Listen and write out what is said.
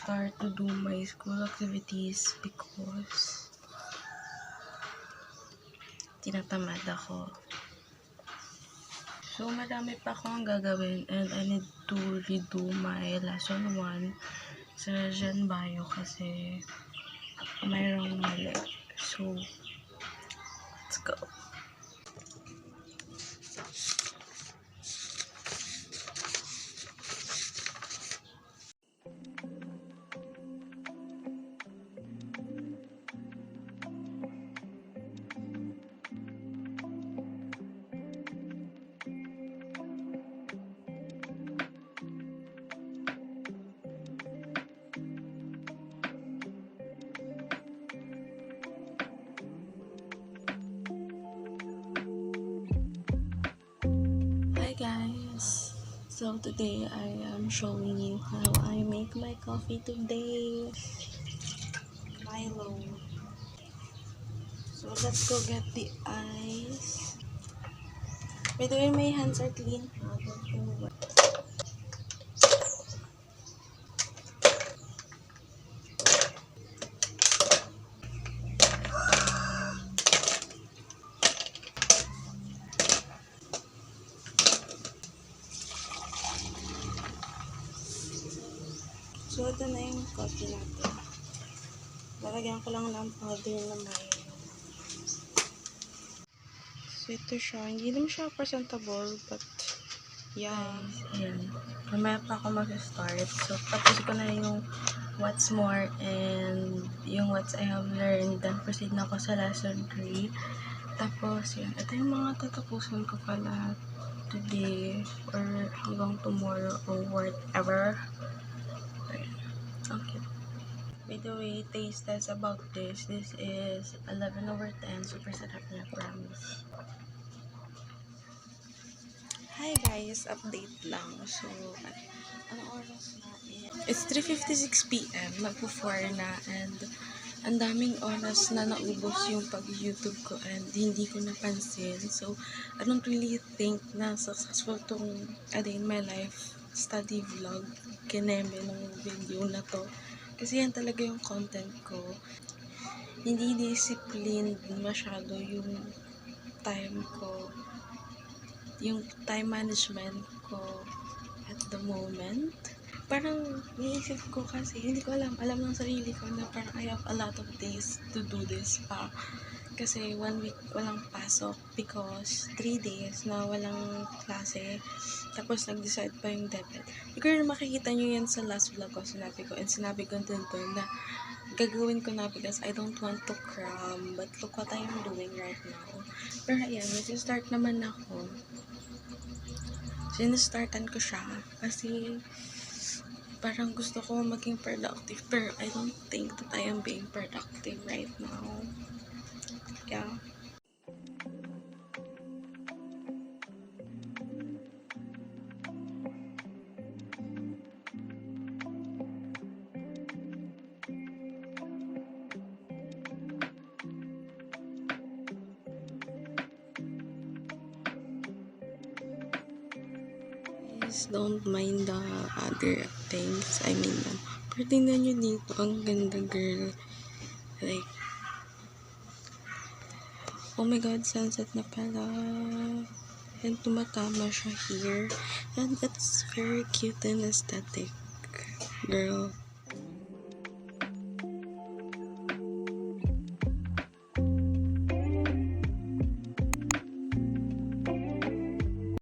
start to do my school activities because tinatamad ako. So, marami pa akong gagawin and I need to redo my lesson 1 sa Gen Bio kasi mayroong mali. So, let's go. Guys, so today I am showing you how I make my coffee today. Milo. So let's go get the ice. By the way, my hands are clean. So ito na yung coffee natin. Lalagyan ko lang ng powder na Milo. So ito siya. Hindi naman siya presentable, but yeah. Ayan. Mamaya pa ako mag-start. So tapos ko na yung what's more and yung what's I have learned. Then proceed na ako sa lesson 3. Tapos yan. Ito yung mga tatapusin ko pala today or hanggang tomorrow or whatever. Okay. By the way, taste test about this. This is 11/10. Super sarap niya, promise. Hi guys, update lang. So, ano oras na? It's 3:56 p.m. Magpo-4 na and ang daming oras na naubos yung pag-YouTube ko and hindi ko napansin. So, I don't really think na successful tong A Day in My Life study vlog kineme ng video na to. Kasi yan talaga yung content ko. Hindi disciplined masyado yung time ko. Yung time management ko at the moment. Parang niisip ko kasi, hindi ko alam ng sarili ko na parang I have a lot of days to do this pa. Kasi 1 week walang pasok because 3 days na walang klase. Tapos nag-decide pa yung DepEd. Siguro makikita nyo yan sa last vlog ko, sinabi ko. And sinabi ko din doon na gagawin ko na because I don't want to cram. But look what I am doing right now. Pero ayan, mag-start naman ako. Sinastartan ko siya kasi parang gusto ko maging productive. Pero I don't think that I am being productive right now. Yeah. Please don't mind the other things. I mean, pero tingnan nyo dito, ang ganda girl. Like, oh my god, sunset na pala. And tumatama siya here. And it's very cute and aesthetic. Girl.